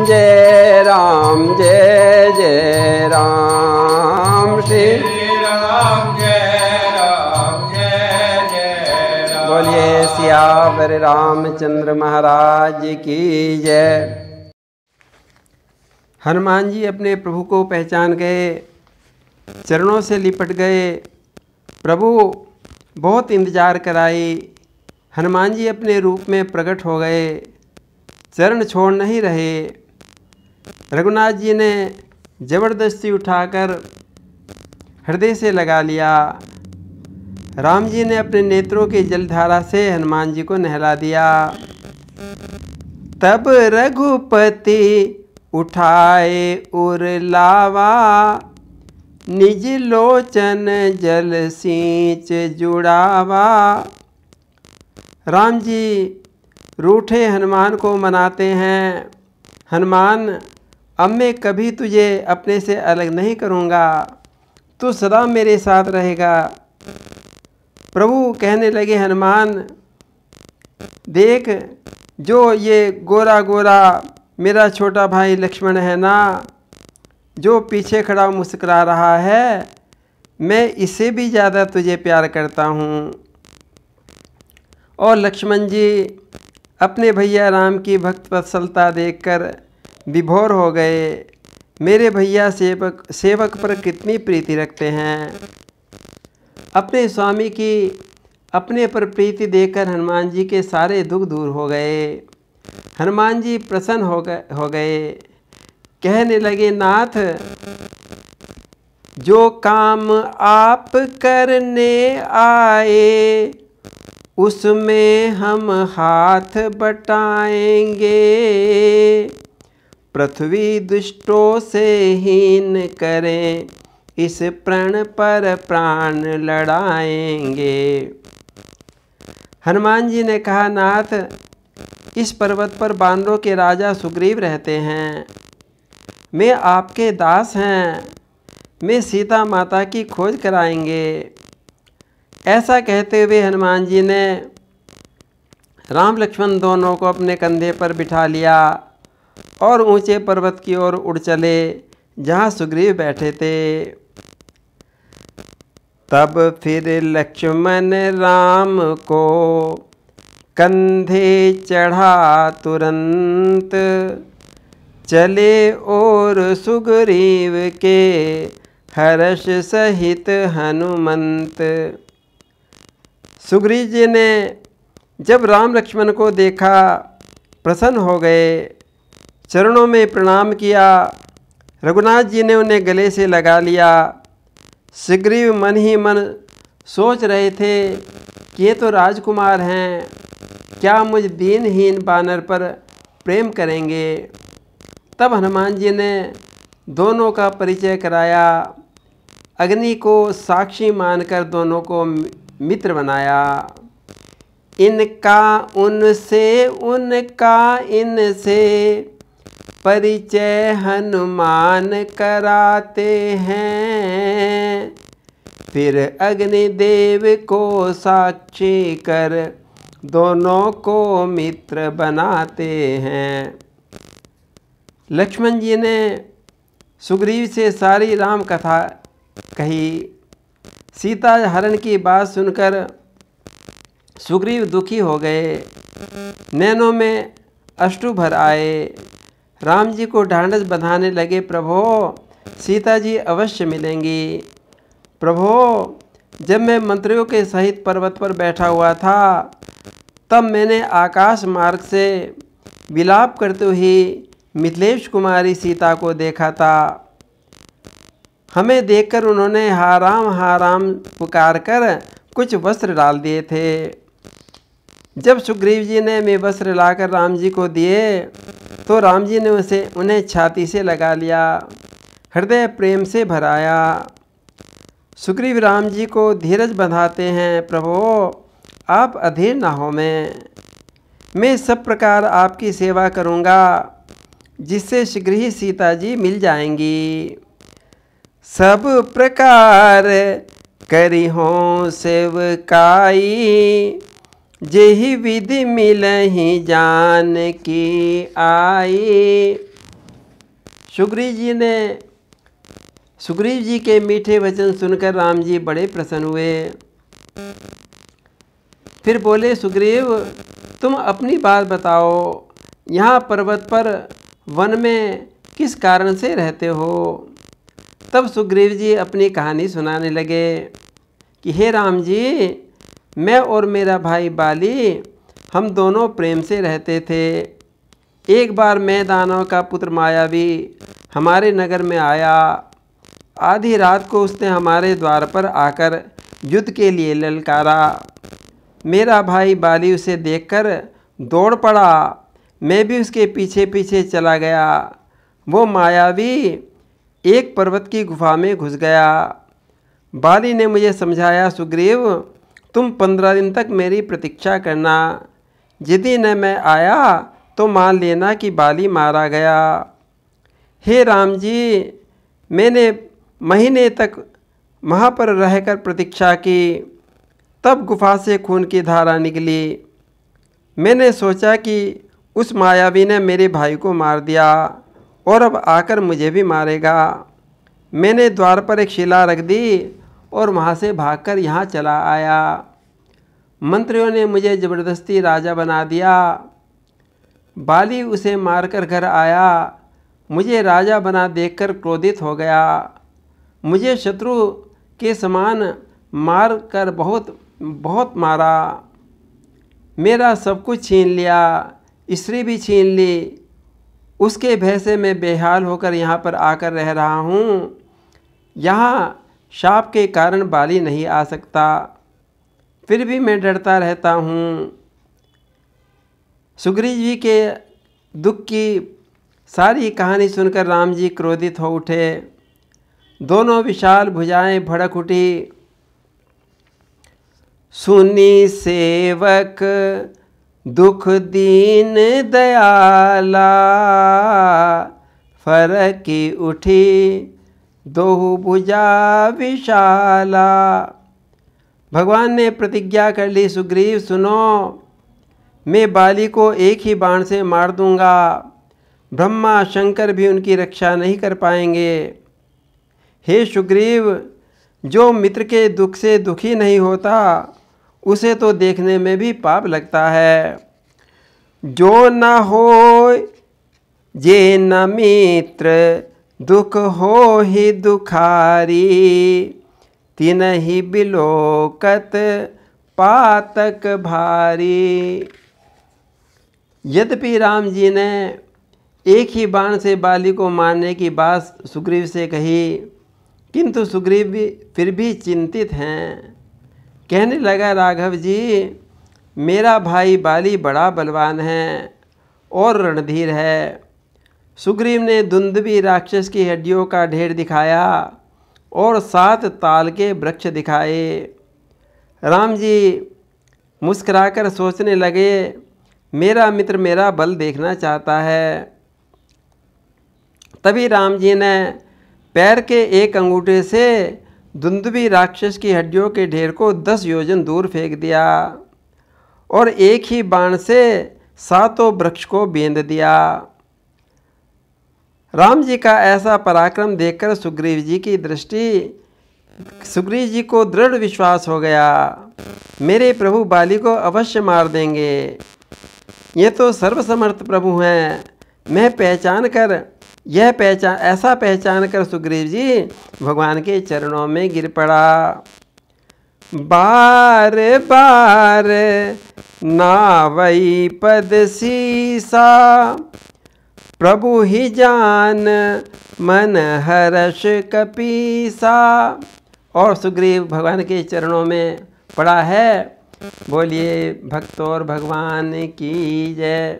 जय राम, जय जय राम, श्री राम जय राम, जय जय राम। बोलिए सियावर रामचंद्र महाराज की जय। हनुमान जी अपने प्रभु को पहचान गए, चरणों से लिपट गए। प्रभु बहुत इंतजार कराई, हनुमान जी अपने रूप में प्रकट हो गए, चरण छोड़ नहीं रहे। रघुनाथ जी ने जबरदस्ती उठाकर हृदय से लगा लिया। राम जी ने अपने नेत्रों की जलधारा से हनुमान जी को नहला दिया। तब रघुपति उठाए उर लावा, निज लोचन जल सींच जुड़ावा। राम जी रूठे हनुमान को मनाते हैं, हनुमान अब मैं कभी तुझे अपने से अलग नहीं करूँगा, तू सदा मेरे साथ रहेगा। प्रभु कहने लगे, हनुमान देख, जो ये गोरा गोरा मेरा छोटा भाई लक्ष्मण है ना, जो पीछे खड़ा मुस्कुरा रहा है, मैं इससे भी ज़्यादा तुझे प्यार करता हूँ। और लक्ष्मण जी अपने भैया राम की भक्त वत्सलता देखकर विभोर हो गए। मेरे भैया सेवक पर कितनी प्रीति रखते हैं। अपने स्वामी की अपने पर प्रीति देखकर हनुमान जी के सारे दुख दूर हो गए। हनुमान जी प्रसन्न हो गए, कहने लगे, नाथ जो काम आप करने आए, उसमें हम हाथ बटाएंगे। पृथ्वी दुष्टों से हीन करें, इस प्रण पर प्राण लड़ाएंगे। हनुमान जी ने कहा, नाथ इस पर्वत पर बानरों के राजा सुग्रीव रहते हैं, मैं आपके दास हैं, मैं सीता माता की खोज कराएंगे। ऐसा कहते हुए हनुमान जी ने राम लक्ष्मण दोनों को अपने कंधे पर बिठा लिया और ऊंचे पर्वत की ओर उड़ चले जहां सुग्रीव बैठे थे। तब फिर लक्ष्मण राम को कंधे चढ़ा तुरंत, चले और सुग्रीव के हर्ष सहित हनुमंत। सुग्रीव जी ने जब राम लक्ष्मण को देखा प्रसन्न हो गए, चरणों में प्रणाम किया। रघुनाथ जी ने उन्हें गले से लगा लिया। सुग्रीव मन ही मन सोच रहे थे कि ये तो राजकुमार हैं, क्या मुझ दीनहीन बानर पर प्रेम करेंगे। तब हनुमान जी ने दोनों का परिचय कराया, अग्नि को साक्षी मानकर दोनों को मित्र बनाया। इनका उनसे, उनका इनसे परिचय हनुमान कराते हैं, फिर अग्निदेव को साक्षी कर दोनों को मित्र बनाते हैं। लक्ष्मण जी ने सुग्रीव से सारी राम कथा कही। सीता हरण की बात सुनकर सुग्रीव दुखी हो गए, नैनों में अश्रु भर आए। राम जी को ढांढस बंधाने लगे, प्रभो सीता जी अवश्य मिलेंगी। प्रभो जब मैं मंत्रियों के सहित पर्वत पर बैठा हुआ था, तब मैंने आकाश मार्ग से विलाप करते हुए मिथिलेश कुमारी सीता को देखा था। हमें देखकर उन्होंने हा राम पुकार कर कुछ वस्त्र डाल दिए थे। जब सुग्रीव जी ने वे वस्त्र लाकर राम जी को दिए तो राम जी ने उन्हें छाती से लगा लिया, हृदय प्रेम से भराया। सुग्रीव राम जी को धीरज बंधाते हैं, प्रभो आप अधीर ना हो, मैं सब प्रकार आपकी सेवा करूँगा, जिससे शीघ्र ही सीता जी मिल जाएंगी। सब प्रकार करी हों सेवकाई, जेहि विधि मिलहि जान की आई। सुग्रीव जी के मीठे वचन सुनकर राम जी बड़े प्रसन्न हुए। फिर बोले, सुग्रीव तुम अपनी बात बताओ, यहाँ पर्वत पर वन में किस कारण से रहते हो? तब सुग्रीव जी अपनी कहानी सुनाने लगे कि हे राम जी, मैं और मेरा भाई बाली हम दोनों प्रेम से रहते थे। एक बार मैं दानव का पुत्र मायावी हमारे नगर में आया। आधी रात को उसने हमारे द्वार पर आकर युद्ध के लिए ललकारा। मेरा भाई बाली उसे देखकर दौड़ पड़ा। मैं भी उसके पीछे पीछे चला गया। वो मायावी एक पर्वत की गुफा में घुस गया। बाली ने मुझे समझाया, सुग्रीव तुम 15 दिन तक मेरी प्रतीक्षा करना। यदि न मैं आया तो मान लेना कि बाली मारा गया। हे राम जी, मैंने महीने तक वहाँ पर रहकर प्रतीक्षा की। तब गुफा से खून की धारा निकली। मैंने सोचा कि उस मायावी ने मेरे भाई को मार दिया और अब आकर मुझे भी मारेगा। मैंने द्वार पर एक शिला रख दी और वहाँ से भागकर यहाँ चला आया। मंत्रियों ने मुझे ज़बरदस्ती राजा बना दिया। बाली उसे मारकर घर आया। मुझे राजा बना देखकर क्रोधित हो गया। मुझे शत्रु के समान मार कर बहुत मारा। मेरा सब कुछ छीन लिया, स्त्री भी छीन ली। उसके भय से मैं बेहाल होकर यहाँ पर आकर रह रहा हूँ। यहाँ शाप के कारण बाली नहीं आ सकता, फिर भी मैं डरता रहता हूँ। सुग्रीव जी के दुख की सारी कहानी सुनकर राम जी क्रोधित हो उठे। दोनों विशाल भुजाएं भड़क उठी। सुनी सेवक दुख दीन दयाला, फरकी उठी दोहु भुजा विशाला। भगवान ने प्रतिज्ञा कर ली, सुग्रीव सुनो, मैं बाली को एक ही बाण से मार दूंगा। ब्रह्मा शंकर भी उनकी रक्षा नहीं कर पाएंगे। हे सुग्रीव, जो मित्र के दुख से दुखी नहीं होता उसे तो देखने में भी पाप लगता है। जो न हो जे न मित्र, दुख हो ही दुखारी। तिनहि बिलोकत पातक भारी। यद्यपि राम जी ने एक ही बाण से बाली को मारने की बात सुग्रीव से कही, किंतु सुग्रीव भी फिर भी चिंतित हैं। कहने लगा, राघव जी, मेरा भाई बाली बड़ा बलवान है और रणधीर है। सुग्रीव ने दुंदुभी राक्षस की हड्डियों का ढेर दिखाया और 7 ताल के वृक्ष दिखाए। राम जी मुस्कुराकर सोचने लगे, मेरा मित्र मेरा बल देखना चाहता है। तभी राम जी ने पैर के एक अंगूठे से दुंदुभी राक्षस की हड्डियों के ढेर को 10 योजन दूर फेंक दिया और एक ही बाण से 7 वृक्ष को बेंध दिया। राम जी का ऐसा पराक्रम देखकर सुग्रीव जी को दृढ़ विश्वास हो गया, मेरे प्रभु बाली को अवश्य मार देंगे। ये तो सर्वसमर्थ प्रभु हैं। मैं ऐसा पहचान कर सुग्रीव जी भगवान के चरणों में गिर पड़ा। बार बार नावई पद सीसा, प्रभु ही जान मन हर्ष कपीसा। और सुग्रीव भगवान के चरणों में पड़ा है। बोलिए भक्त और भगवान की जय।